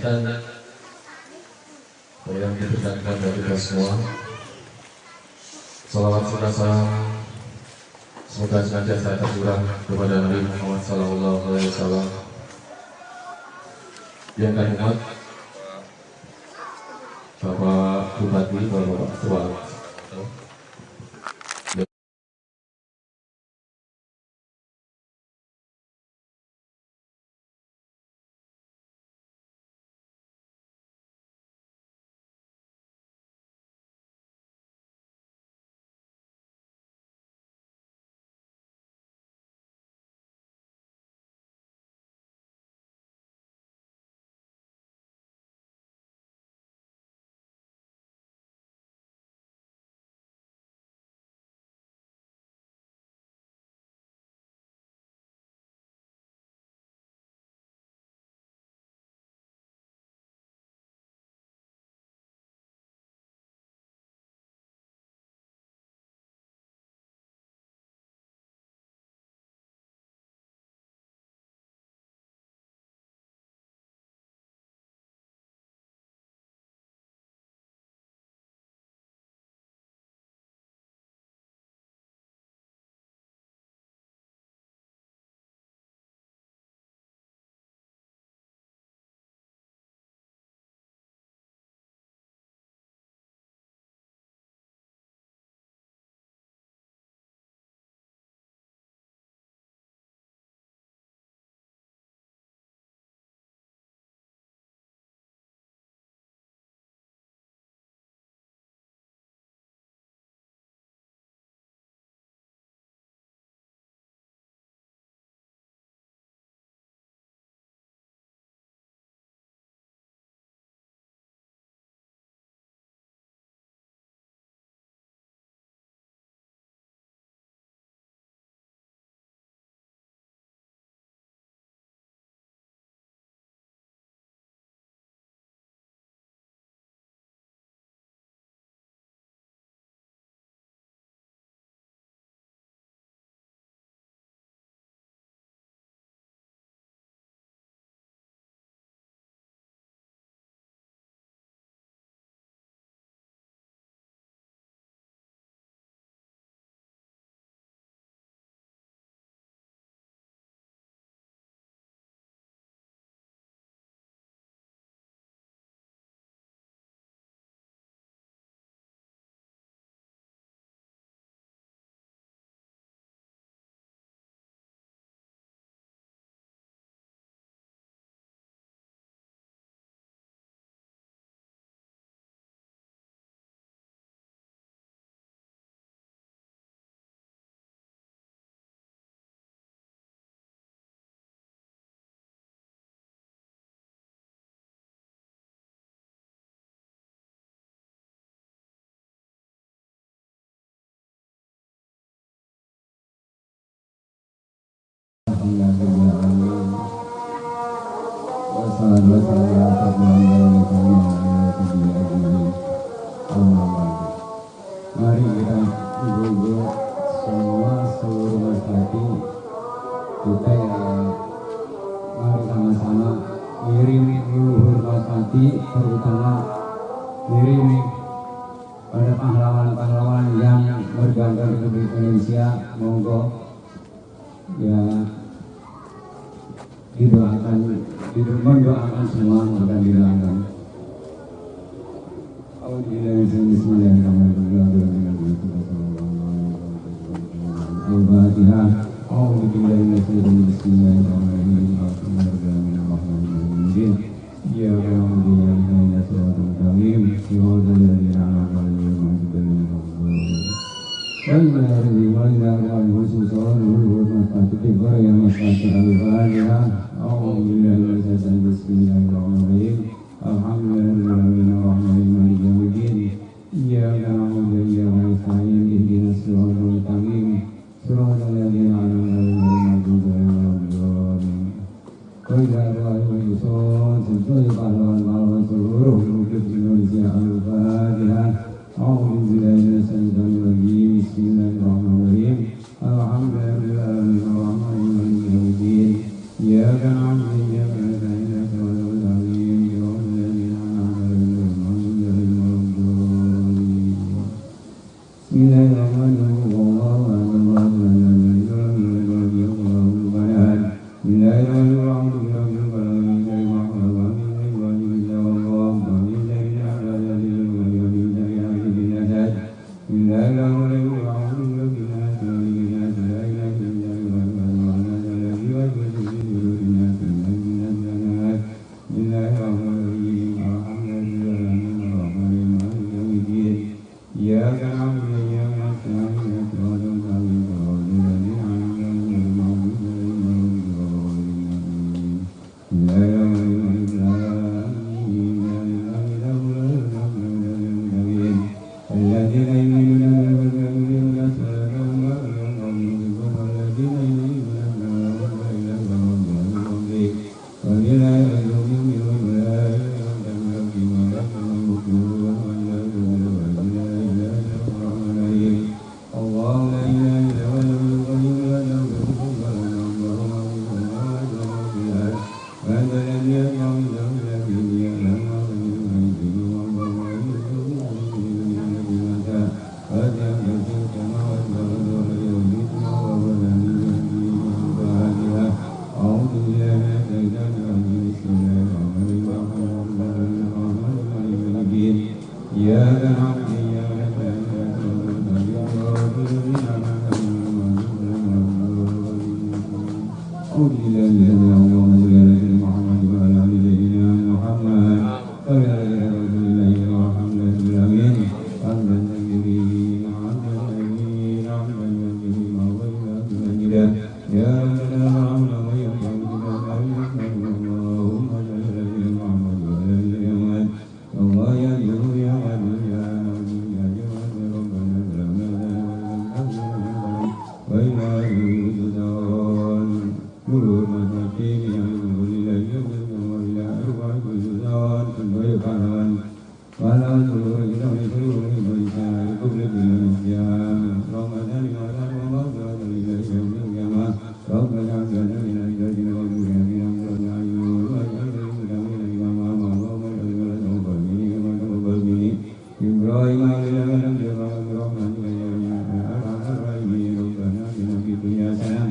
kesehatan yang diberikan kepada kita semua. Salawat serta salam semoga senantiasa tercurah kepada Nabi Muhammad SAW. Yang kami hormat Bapak Bupati, Bapak Ketua Mari kita ibu-ibu semua seluruh masyarakat kita mari sama-sama irimi luhur Masati, terutama irimi pada pahlawan-pahlawan yang berganda di Republik Indonesia. Monggo ya mendoakan semua akan didoakan. Al-Fatihah. إياك نعبد وإياك نستعين اهدنا الصراط المستقيم أعوذ بالله من الشيطان الرجيم محمد وعلى آل سيدنا محمد وعلى آل رسول الله والحمد لله آمين حمدا كثيرا حمدا كثيرا حمدا كثيرا وغيرا يا سلام ويغفر اللهم صل على سيدنا محمد وعلى آل سيدنا محمد الله يا نور يا نور يا نور يا جواد ربنا وإلى الجدار نور المساكين يا نور الأيام وإلى أرواح الجدار ويقرن ولا نور إلى نور الإنسان قبل الأيام رمضان ولا رمضان إلى يوم القيامة ربنا اغفر لنا ذنوبنا وقنا من عذاب النار وأجرنا من الغمام إبراهيم عليه السلام برحمتك يا أرحم الراحمين ربنا آتنا في الدنيا حسنة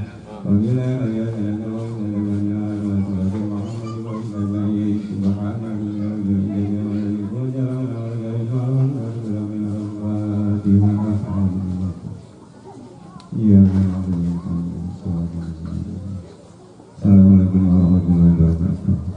وفي الآخرة حسنة وقنا عذاب النار وصلى محمد وعلى آله سبحان ربك رب العزة عما يصفون وسلام على المرسلين والحمد لله رب العالمين. إياك نعبد وإياك نستعين. Assalamualaikum warahmatullahi wabarakatuh.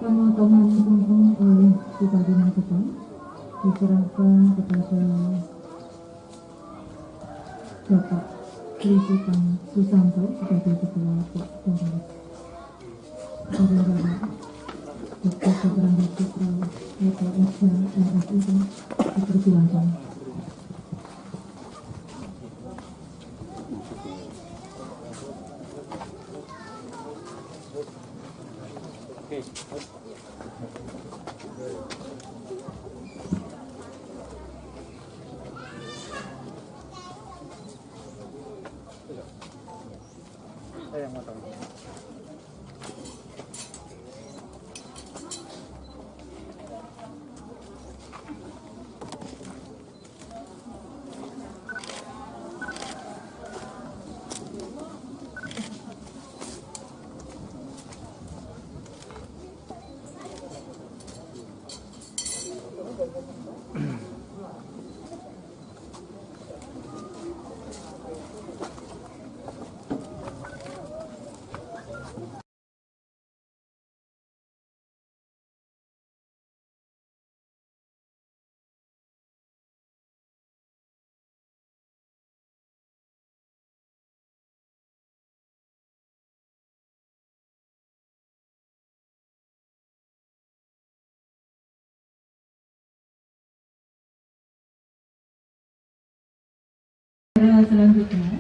Pemotongan tumpeng oleh Bupati Magetan diserahkan kepada Bapak Krisitang Susanto sebagai Ketua Pokja. Saudara Dr. Subrahma Putra, LPSH MSI, dipersilakan. Selanjutnya,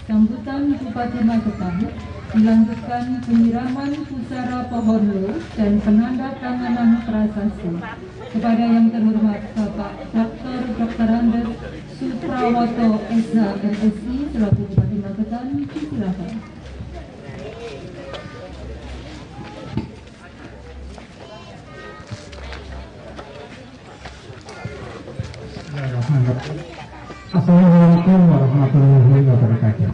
sambutan Bupati Magetan dilanjutkan penyiraman pusara pohon lo dan penandatanganan prasasti kepada yang terhormat Bapak Dr. Andes Suprawoto SH MSI selaku Bupati Magetan. Silakan. Assalamualaikum warahmatullahi wabarakatuh.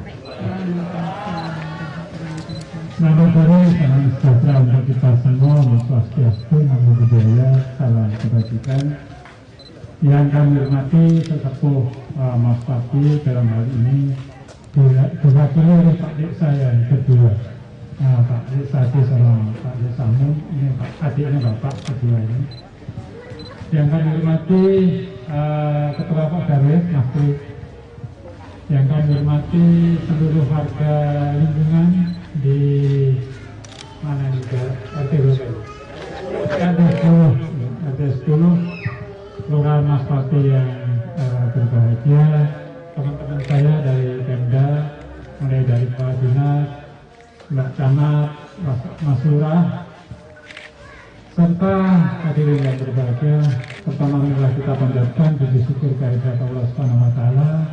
Selamat sore, salam sejahtera untuk kita semua, Om Swastiastu, Namo Buddhaya, salam kebajikan. Yang kami hormati sesepuh Mas Pati dalam hal ini diwakili oleh Pak Dek saya yang kedua, Pak Dek Sati sama Pak Dek Samu, ini Pak adiknya Bapak kedua ini. Yang kami hormati Ketua Pak Darwis, Mas Tri. Yang kami hormati seluruh warga lingkungan di mana juga RT 10 Kelurahan Mas Pati yang berbahagia, teman-teman saya dari Pemda, mulai dari Pak Dinas, Mbak Camat, Mas Lurah, serta hadirin yang berbahagia. Pertama-tama kita panjatkan puji syukur kehadirat Allah Subhanahu wa Ta'ala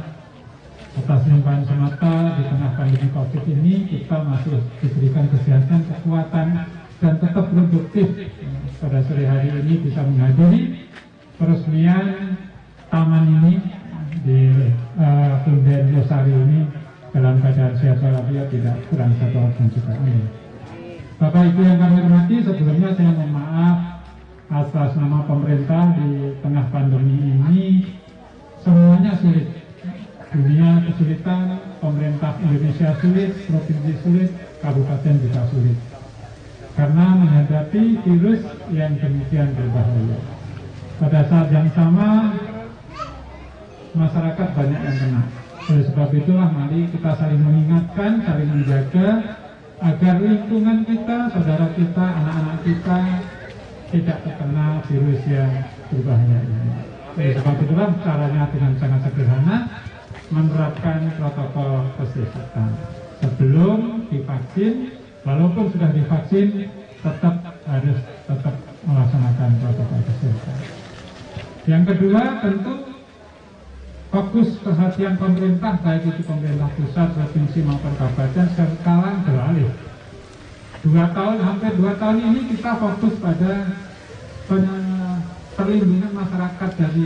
atas limpahan semata di tengah pandemi Covid ini. Kita masih diberikan kesehatan, kekuatan, dan tetap produktif pada sore hari ini bisa menghadiri peresmian taman ini di Punden Losari ini dalam keadaan sehat walafiat, tidak kurang satu orang juga. Bapak Ibu yang kami hormati, sebelumnya saya mohon maaf atas nama pemerintah di tengah pandemi ini. Semuanya sulit, dunia kesulitan, pemerintah Indonesia sulit, provinsi sulit, kabupaten juga sulit, karena menghadapi virus yang demikian berbahaya. Pada saat yang sama, masyarakat banyak yang kena. Oleh sebab itulah mari kita saling mengingatkan, saling menjaga agar lingkungan kita, saudara kita, anak-anak kita tidak terkena virus yang berbahaya ini. Oleh sebab itulah caranya dengan sangat sederhana, menerapkan protokol kesehatan. Sebelum divaksin, walaupun sudah divaksin, harus tetap melaksanakan protokol kesehatan. Yang kedua, tentu fokus perhatian pemerintah, baik itu pemerintah pusat, provinsi maupun kabupaten, sekarang beralih. Hampir 2 tahun ini kita fokus pada perlindungan masyarakat dari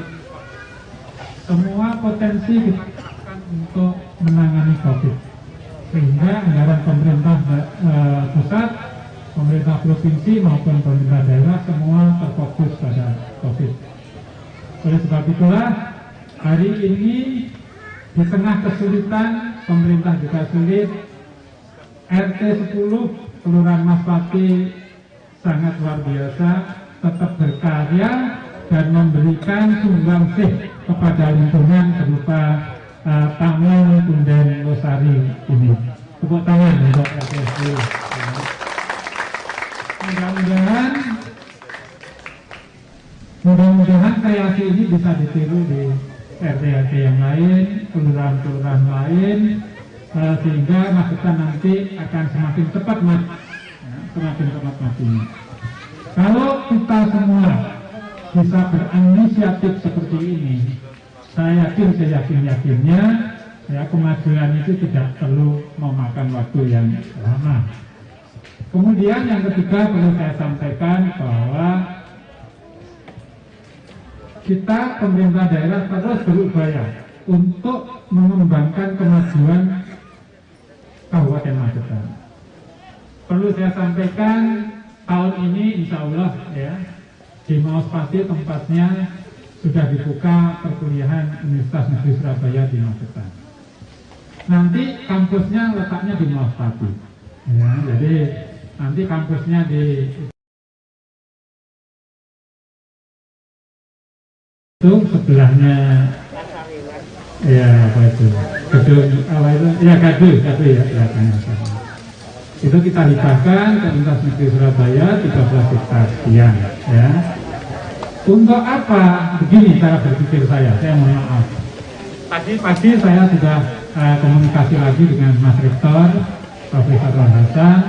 semua potensi untuk menangani COVID. Sehingga anggaran pemerintah pusat, pemerintah provinsi maupun pemerintah daerah semua terfokus pada COVID. Oleh sebab itulah hari ini di tengah kesulitan, pemerintah juga sulit, RT 10 Kelurahan Mas Pati sangat luar biasa, tetap berkarya dan memberikan sumbangsih kepada lingkungan berupa Taman Punden Losari ini. Tepuk tangan untuk RT 10. Mudah-mudahan kreasi ini bisa ditiru di RT-RT yang lain, kelurahan-kelurahan lain, sehingga Magetan nanti akan semakin cepat matinya. Kalau kita semua bisa berinisiatif seperti ini, saya yakinnya kemajuan itu tidak perlu memakan waktu yang lama. Kemudian yang ketiga perlu saya sampaikan bahwa kita pemerintah daerah terus berupaya untuk mengembangkan kemajuan Kabupaten Magetan. Perlu saya sampaikan, tahun ini insya Allah di Maus Pati tempatnya sudah dibuka perkuliahan Universitas Negeri Surabaya di Magetan. Nanti kampusnya letaknya di Maus Pati. Jadi nanti kampusnya di itu sebelahnya apa itu gedung kadu ya belakangnya. Itu kita hibahkan ke Universitas Negeri Surabaya 13 hektar sekian ya. Untuk apa? Begini cara berpikir saya mohon maaf. Tadi pagi saya sudah komunikasi lagi dengan Mas Rektor Profesor Hasan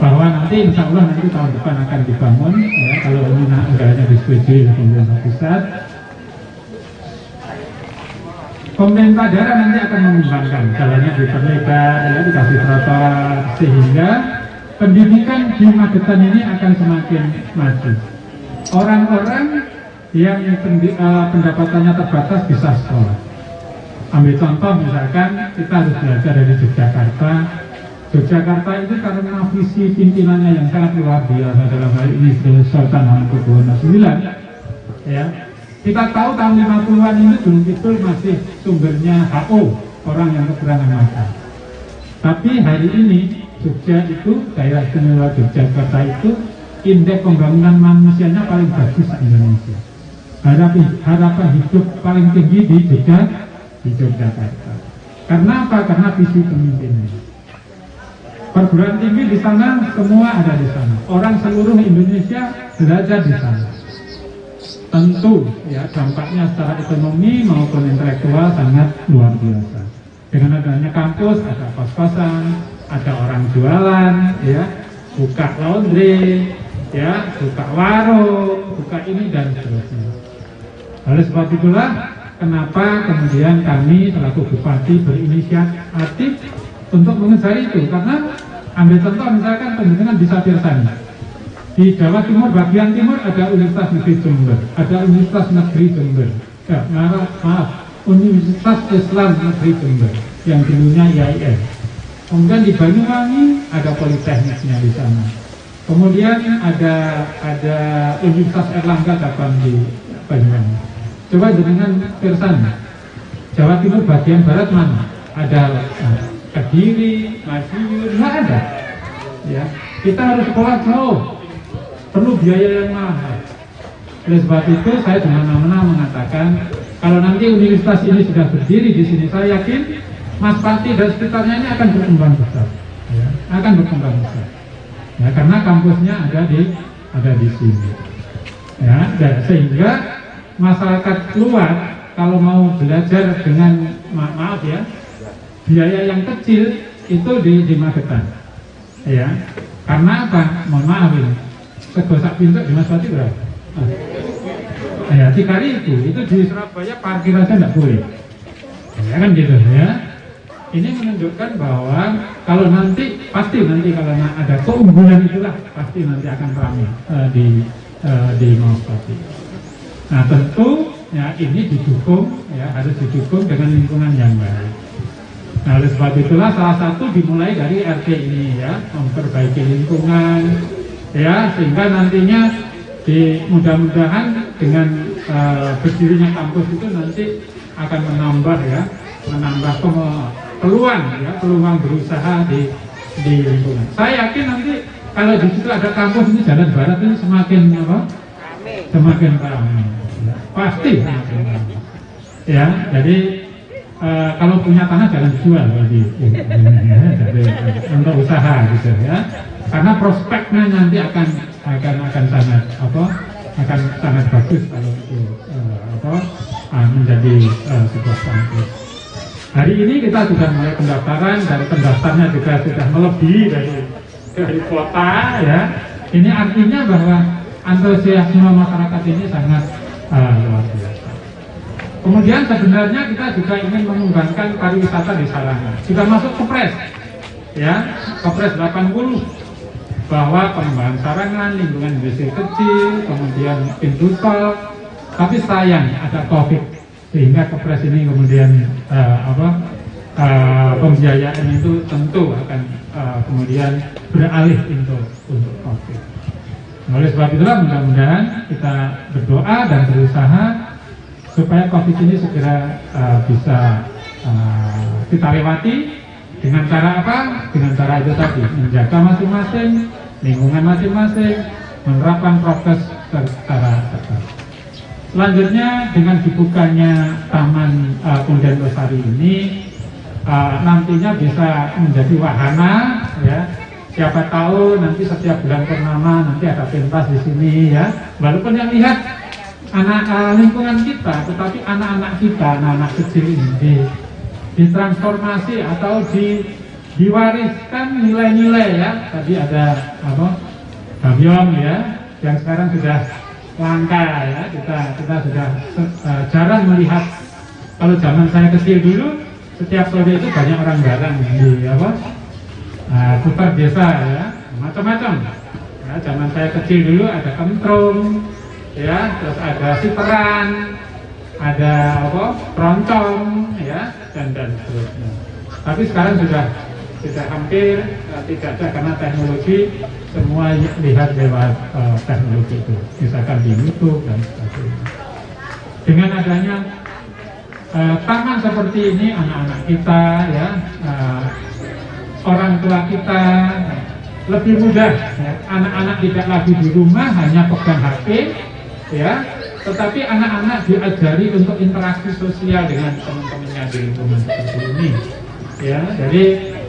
bahwa nanti insya Allah nanti tahun depan akan dibangun kalau ini anggarannya disetujui oleh pemerintah pusat. Pemerintah daerah nanti akan mengembangkan jalannya diperlebar, dikasih trotoar, sehingga pendidikan di Magetan ini akan semakin maju. Orang-orang yang pendapatannya terbatas bisa sekolah. Ambil contoh misalkan kita harus belajar dari Yogyakarta. Yogyakarta itu karena visi pimpinannya yang sangat luar biasa dalam hal ini Sultan Hamengkubuwono IX Kita tahu tahun 50-an ini Gunung Kidul masih sumbernya HO, orang yang kekurangan makan. Tapi hari ini Jogja itu, daerah istimewa Yogyakarta itu indeks pembangunan manusianya paling bagus di Indonesia. Harapan hidup paling tinggi di Yogyakarta. Karena apa? Karena visi pemimpinnya. Perguruan tinggi di sana semua ada di sana. Orang seluruh Indonesia belajar di sana. Tentu dampaknya secara ekonomi maupun intelektual sangat luar biasa. Dengan adanya kampus ada kos-kosan, ada orang jualan, buka laundry, buka warung, buka ini dan seterusnya. Oleh sebab itulah kenapa kemudian kami selaku bupati berinisiatif untuk mengejar itu, karena Ambil contoh misalkan pendidikan di Sapirsani. Di Jawa Timur bagian timur ada Universitas Negeri Jember, ada Universitas Negeri Jember. Maaf, Universitas Islam Negeri Jember yang dulunya IAIN. Kemudian di Banyuwangi ada Politekniknya di sana. Kemudian ada Universitas Erlangga cabang di Banyuwangi. Coba dengan Pirsani. Jawa Timur bagian barat mana? Ada Kediri, Madiun, nggak ada. Ya, kita harus sekolah jauh, perlu biaya yang mahal. Oleh sebab itu saya dengan mana mengatakan kalau nanti universitas ini sudah berdiri di sini, saya yakin Mas Pati dan sekitarnya ini akan berkembang besar, ya, akan berkembang besar. Ya, karena kampusnya ada di sini. Ya, dan sehingga masyarakat luar kalau mau belajar dengan maaf ya, biaya yang kecil itu di Magetan. Ya, karena apa? Mohon maaf ini. Segosak pintu di Mas Pati berapa? Ya, 3.000 itu di Surabaya parkir aja nggak boleh. Ya kan gitu ya. Ini menunjukkan bahwa kalau nanti pasti nanti kalau ada keunggulan itulah pasti nanti akan ramai di Mas Pati. Nah tentu ya ini didukung ya harus didukung dengan lingkungan yang baik. Nah oleh sebab itulah salah satu dimulai dari RT ini ya memperbaiki lingkungan ya sehingga nantinya mudah-mudahan dengan berdirinya kampus itu nanti akan menambah peluang berusaha di lingkungan. Saya yakin nanti kalau di situ ada kampus ini jalan barat ini semakin ramai. Ya, pasti semakin ramai. Ya, jadi kalau punya tanah jangan dijual jadi untuk usaha gitu ya. Karena prospeknya nanti akan sangat bagus kalau itu menjadi sebuah kampus. Hari ini kita sudah mulai pendaftaran dan pendaftarnya juga sudah melebihi dari kuota ya. Ini artinya bahwa antusiasme masyarakat ini sangat luar biasa. Kemudian sebenarnya kita juga ingin mengembangkan pariwisata di Sarangan. Sudah masuk Kepres ya, Kepres 80 bahwa pengembangan Sarangan, lingkungan industri kecil, kemudian pintu tol. Tapi sayang ada COVID sehingga Kepres ini kemudian pembiayaan itu tentu akan kemudian beralih untuk COVID. Oleh sebab itulah mudah-mudahan kita berdoa dan berusaha supaya COVID ini segera bisa kita lewati dengan cara apa? Dengan cara itu tadi menjaga masing-masing lingkungan masing-masing, menerapkan prokes secara ketat. Selanjutnya dengan dibukanya Taman Punden Lestari ini nantinya bisa menjadi wahana ya. Siapa tahu nanti setiap bulan purnama nanti ada pentas di sini ya. Walaupun yang lihat anak lingkungan kita, tetapi anak-anak kita, anak-anak kecil ini ditransformasi atau diwariskan nilai-nilai ya. Tadi ada Babyong ya, yang sekarang sudah langka ya. Kita sudah jarang melihat. Kalau zaman saya kecil dulu, setiap sore itu banyak orang barang di putar desa ya, macam-macam. Ya, zaman saya kecil dulu ada kentrung, ya, terus ada siteran, ada keroncong, ya, dan seterusnya. Tapi sekarang sudah hampir tidak ada karena teknologi semua lihat lewat teknologi itu, misalkan di YouTube dan sebagainya. Dengan adanya taman seperti ini, anak-anak kita, ya, orang tua kita lebih mudah. Ya. Anak-anak tidak lagi di rumah hanya pegang HP, ya, tetapi anak-anak diajari untuk interaksi sosial dengan teman-temannya di lingkungan seperti ini. Ya, jadi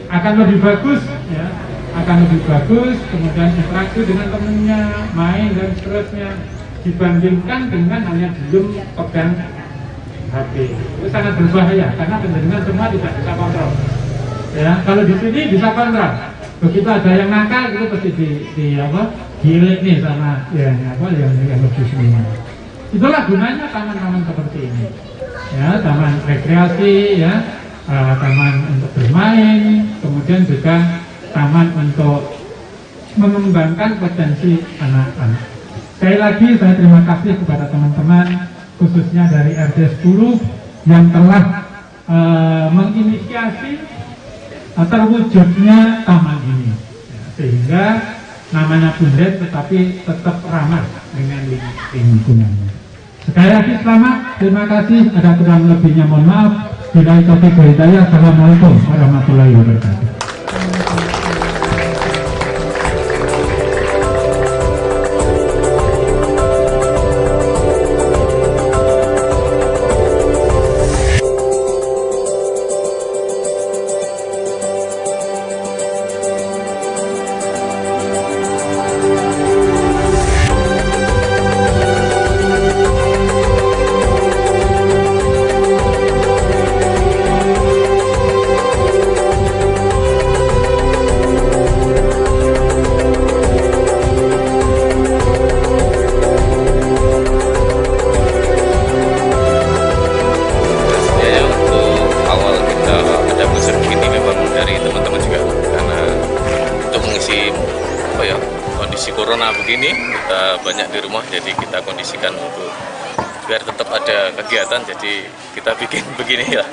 akan lebih bagus, ya, akan lebih bagus. Kemudian interaksi dengan temannya, main dan seterusnya, dibandingkan dengan hanya diem pegang HP. Itu sangat berbahaya karena penjaringan semua tidak bisa kontrol. Ya, kalau di sini bisa kontrol. Begitu ada yang nakal itu pasti gilik nih sama yang lebih sini. Itulah gunanya taman-taman seperti ini. Ya, taman rekreasi, ya, taman untuk bermain, kemudian juga taman untuk mengembangkan potensi anak-anak. Sekali lagi saya terima kasih kepada teman-teman khususnya dari RT 10 yang telah menginisiasi terwujudnya taman ini, sehingga namanya Bundret tetapi tetap ramah dengan lingkungannya. Sekali lagi selamat, terima kasih. Ada kurang lebihnya mohon maaf. Bila taufiq wal hidayah. Assalamualaikum warahmatullahi wabarakatuh. Kondisi corona begini, kita banyak di rumah, jadi kita kondisikan untuk biar tetap ada kegiatan, jadi kita bikin begini ya.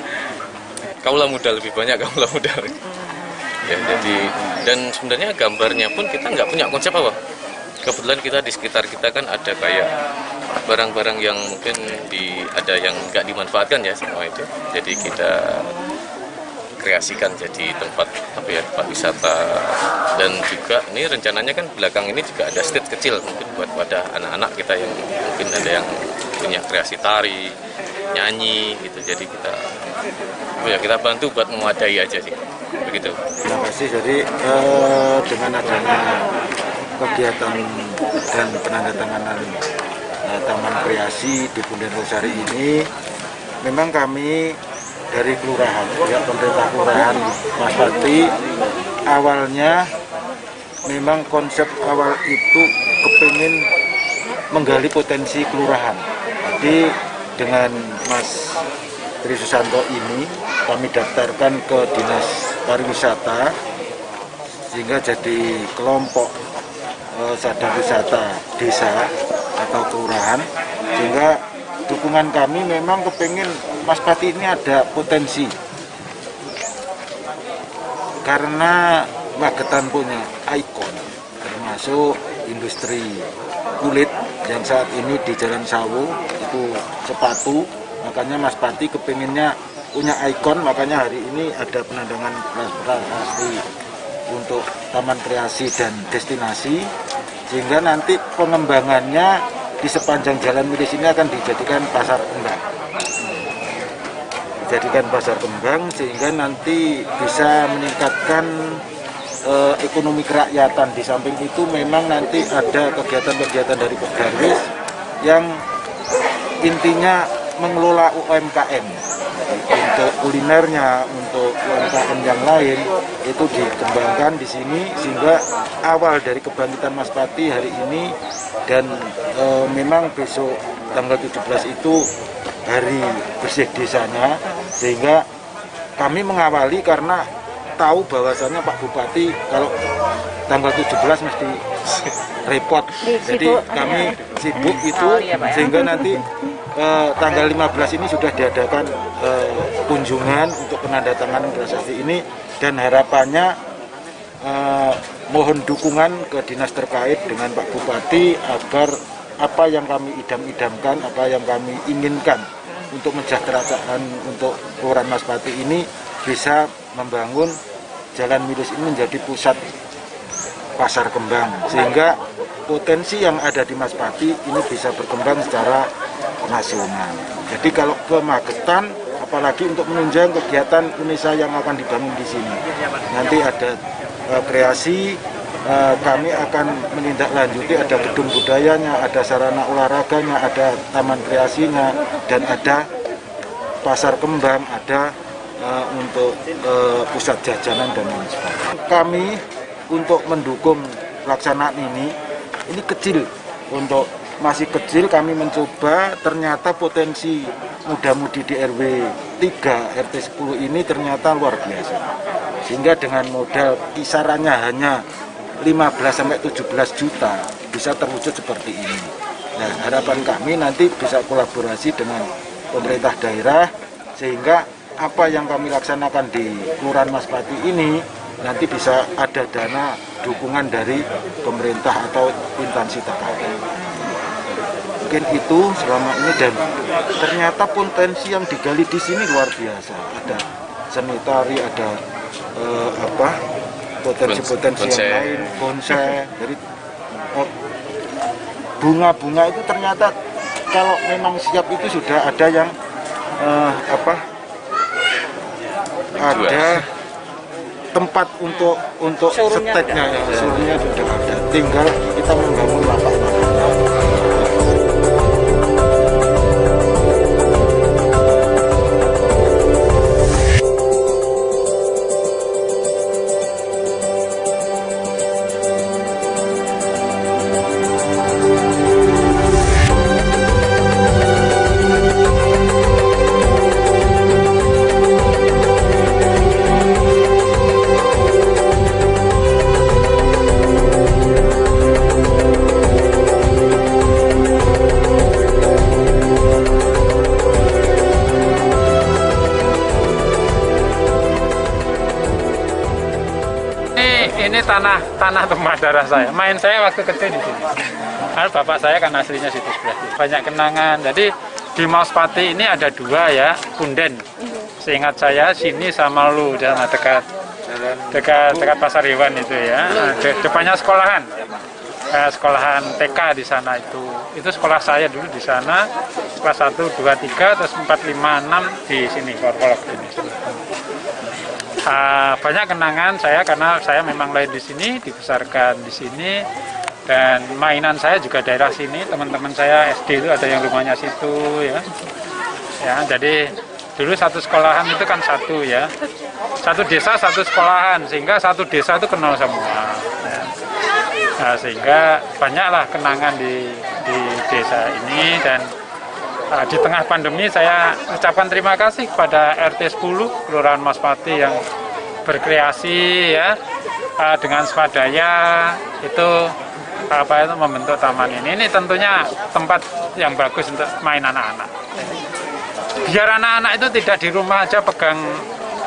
Kaula muda lebih banyak, kaula muda. Ya, jadi dan sebenarnya gambarnya pun kita nggak punya konsep apa. Kebetulan kita di sekitar kita kan ada kayak barang-barang yang mungkin ada yang nggak dimanfaatkan ya semua itu. Jadi kita kreasikan jadi tempat wisata, dan juga ini rencananya kan belakang ini juga ada stage kecil mungkin buat pada anak-anak kita yang mungkin ada yang punya kreasi tari, nyanyi gitu, jadi kita bantu buat mewadai aja sih begitu. Terima kasih. Jadi dengan adanya kegiatan dan penandatanganan Taman Kreasi di Bundret Losari ini, memang kami dari kelurahan, ya, pemerintah kelurahan Maspati, awalnya memang konsep awal itu kepingin menggali potensi kelurahan. Jadi dengan Mas Tri Susanto ini kami daftarkan ke Dinas Pariwisata sehingga jadi kelompok sadar wisata desa atau kelurahan, sehingga dukungan kami memang kepingin Maspati ini ada potensi, karena Magetan punya ikon termasuk industri kulit yang saat ini di Jalan Sawu itu sepatu, makanya Maspati kepinginnya punya ikon, makanya hari ini ada penandatangan prasasti untuk Taman Kreasi dan Destinasi, sehingga nanti pengembangannya di sepanjang jalan milis ini akan dijadikan pasar kembang, sehingga nanti bisa meningkatkan ekonomi kerakyatan. Di samping itu memang nanti ada kegiatan-kegiatan dari Pegawai yang intinya mengelola UMKM. Untuk kulinernya, untuk UMKM yang lain itu dikembangkan di sini, sehingga awal dari kebangkitan Maspati hari ini, dan memang besok tanggal 17 itu hari bersih desanya, sehingga kami mengawali karena tahu bahwasannya Pak Bupati kalau tanggal 17 mesti repot, jadi kami sibuk itu, sehingga nanti tanggal 15 ini sudah diadakan kunjungan untuk penandatanganan prasasti ini, dan harapannya mohon dukungan ke dinas terkait dengan Pak Bupati agar apa yang kami idam-idamkan, apa yang kami inginkan untuk mensejahterakan untuk Kelurahan Maspati ini bisa membangun Jalan Milis ini menjadi pusat pasar kembang, sehingga potensi yang ada di Maspati ini bisa berkembang secara nasional. Jadi kalau ke Magetan, apalagi untuk menunjang kegiatan Indonesia yang akan dibangun di sini, nanti ada kreasi, kami akan menindaklanjuti, ada gedung budayanya, ada sarana olahraganya, ada taman kreasinya, dan ada pasar kembang, ada untuk pusat jajanan dan lain sebagainya. Kami untuk mendukung pelaksanaan ini kecil, untuk masih kecil kami mencoba, ternyata potensi muda-mudi di RW 3 RT 10 ini ternyata luar biasa. sehingga dengan modal kisarannya hanya 15 sampai 17 juta bisa terwujud seperti ini. Nah, harapan kami nanti bisa kolaborasi dengan pemerintah daerah sehingga apa yang kami laksanakan di Kelurahan Maspati ini nanti bisa ada dana dukungan dari pemerintah atau instansi terkait. Mungkin itu selama ini, dan ternyata potensi yang digali di sini luar biasa. Ada seni tari, ada potensi-potensi yang lain, bonsai. Jadi bunga-bunga itu ternyata kalau memang siap itu sudah ada yang ada tempat untuk seteknya, showroomnya sudah ada. Tinggal kita membangun lapak-lapak. Ini tanah tumpah darah saya. Main saya waktu kecil di sini. Karena bapak saya kan aslinya situ sebelah. Banyak kenangan. Jadi di Maspati ini ada 2 ya, punden. Seingat saya sini sama lu, jangan dekat Pasar Hewan itu ya. Depannya sekolahan. Sekolahan TK di sana itu. Itu sekolah saya dulu di sana. Kelas 1, 2, 3, terus 4, 5, 6 di sini, Korpolok ini. Banyak kenangan saya karena saya memang lahir di sini, dibesarkan di sini, dan mainan saya juga daerah sini. Teman-teman saya SD itu ada yang rumahnya situ ya. Jadi dulu satu sekolahan itu kan satu ya, satu desa satu sekolahan, sehingga satu desa itu kenal semua. Ya. Nah, sehingga banyaklah kenangan di desa ini, dan di tengah pandemi saya ucapkan terima kasih kepada RT 10 Kelurahan Maspati yang berkreasi ya, dengan swadaya itu membentuk taman ini. Ini tentunya tempat yang bagus untuk main anak-anak. Biar anak-anak itu tidak di rumah aja pegang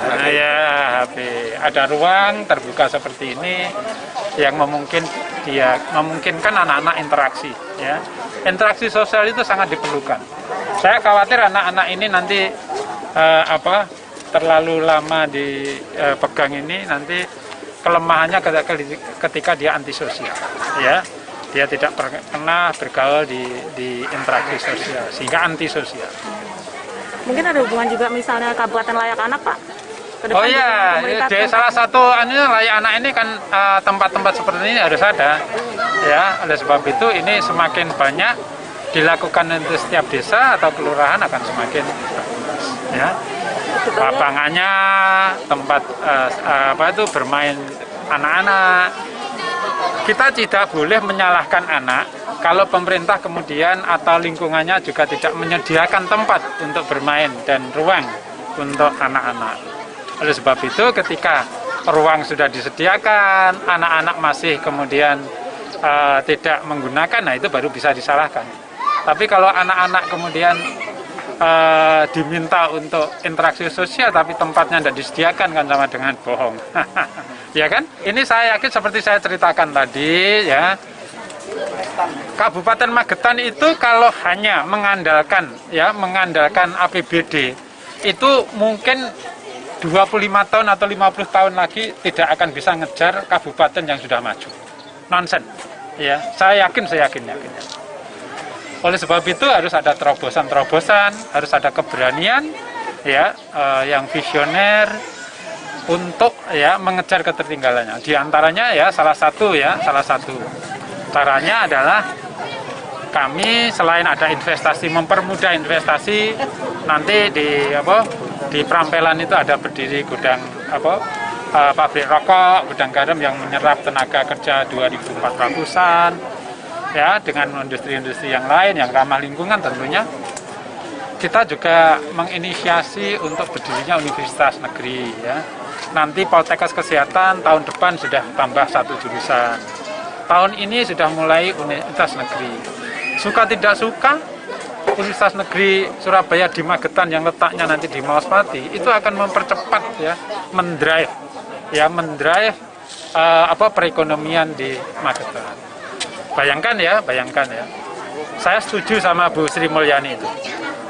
HP. Ada ruang terbuka seperti ini yang memungkinkan anak-anak interaksi ya. Interaksi sosial itu sangat diperlukan. Saya khawatir anak-anak ini nanti terlalu lama dipegang ini, nanti kelemahannya ketika dia antisosial ya. Dia tidak pernah bergaul di interaksi sosial, sehingga antisosial. Mungkin ada hubungan juga misalnya Kabupaten Layak Anak, Pak? Oh iya, di salah satu Layak Anak ini kan tempat-tempat seperti ini harus ada ya. Oleh sebab itu ini semakin banyak dilakukan untuk setiap desa atau kelurahan akan semakin bagus ya. Lapangannya, tempat bermain anak-anak. Kita tidak boleh menyalahkan anak kalau pemerintah kemudian atau lingkungannya juga tidak menyediakan tempat untuk bermain dan ruang untuk anak-anak. Oleh sebab itu ketika ruang sudah disediakan, anak-anak masih kemudian tidak menggunakan, nah itu baru bisa disalahkan. Tapi kalau anak-anak kemudian diminta untuk interaksi sosial tapi tempatnya tidak disediakan, kan sama dengan bohong. Ya kan? Ini saya yakin seperti saya ceritakan tadi ya. Kabupaten Magetan itu kalau hanya mengandalkan APBD itu mungkin 25 tahun atau 50 tahun lagi tidak akan bisa ngejar kabupaten yang sudah maju. Nonsen. Ya, saya yakin. Oleh sebab itu harus ada terobosan-terobosan, harus ada keberanian ya, yang visioner untuk ya mengejar ketertinggalannya. Di antaranya ya salah satu caranya adalah kami selain ada investasi, mempermudah investasi, nanti di Prampelan itu ada berdiri gudang pabrik rokok, gudang garam yang menyerap tenaga kerja 2.400-an. Ya, dengan industri-industri yang lain yang ramah lingkungan tentunya. Kita juga menginisiasi untuk berdirinya universitas negeri ya. nanti Poltekkes Kesehatan tahun depan sudah tambah 1 jurusan. Tahun ini sudah mulai Universitas Negeri. Suka tidak suka, Universitas Negeri Surabaya di Magetan yang letaknya nanti di Maospati itu akan mempercepat ya, mendrive perekonomian di Magetan. Bayangkan ya. Saya setuju sama Bu Sri Mulyani itu.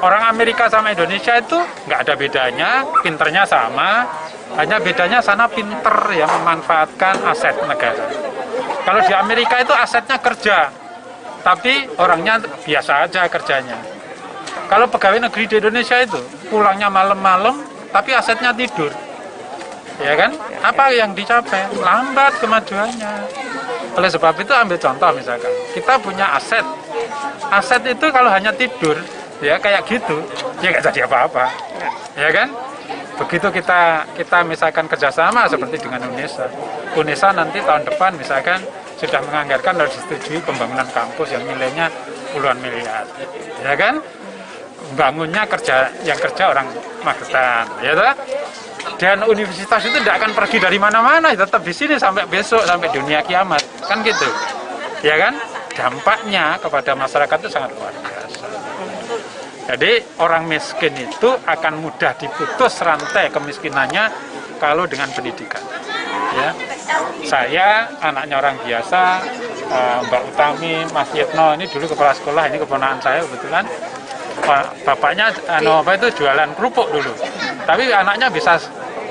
Orang Amerika sama Indonesia itu nggak ada bedanya, pinternya sama, hanya bedanya sana pinter ya memanfaatkan aset negara. Kalau di Amerika itu asetnya kerja, tapi orangnya biasa aja kerjanya. Kalau pegawai negeri di Indonesia itu pulangnya malam-malam, tapi asetnya tidur. Ya kan? Apa yang dicapai? Lambat kemajuannya. Oleh sebab itu ambil contoh misalkan, kita punya aset. Aset itu kalau hanya tidur, ya kayak gitu, ya nggak jadi apa-apa. Ya kan? Begitu kita misalkan kerjasama seperti dengan UNESA nanti tahun depan misalkan sudah menganggarkan harus disetujui pembangunan kampus yang nilainya puluhan miliar. Ya kan? Bangunnya yang kerja orang Magetan, ya toh? Dan universitas itu tidak akan pergi dari mana-mana, tetap di sini sampai besok, sampai dunia kiamat, kan gitu, ya kan? Dampaknya kepada masyarakat itu sangat luar biasa. Jadi orang miskin itu akan mudah diputus rantai kemiskinannya kalau dengan pendidikan. Ya, saya anaknya orang biasa, Mbak Utami, Mas Yitno ini dulu kepala sekolah, ini keponakan saya kebetulan. Bapaknya jualan kerupuk dulu, tapi anaknya bisa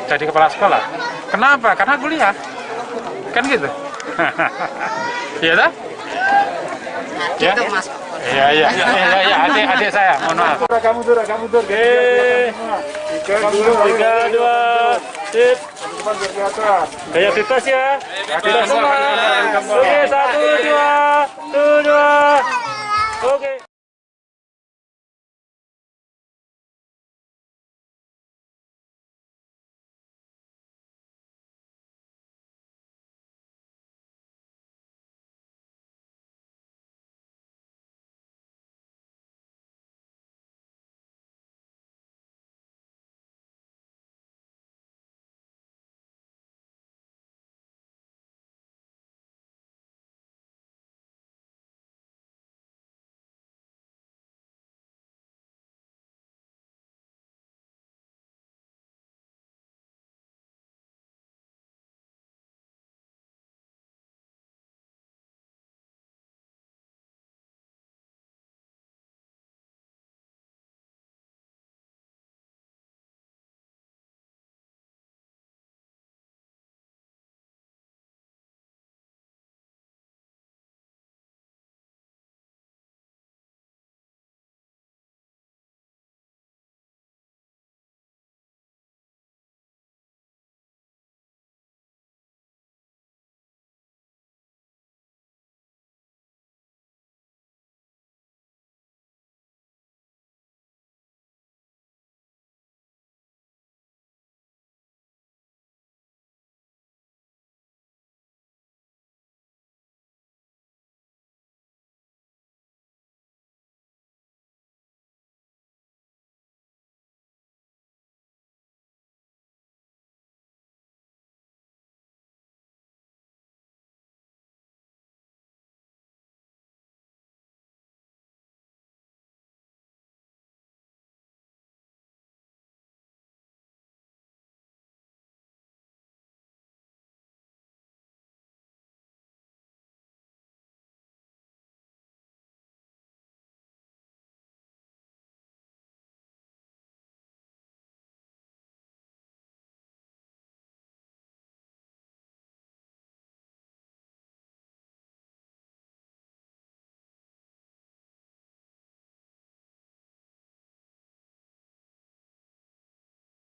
jadi kepala sekolah. Kenapa? Karena kuliah, kan gitu. Iya tak? Ya, iya. Adik saya, mohon maaf. Kamu tur. Oke. 3, 2, sip. Gaya bebas ya. Kita semua. Oke, 1, 2, 1, 2. Oke.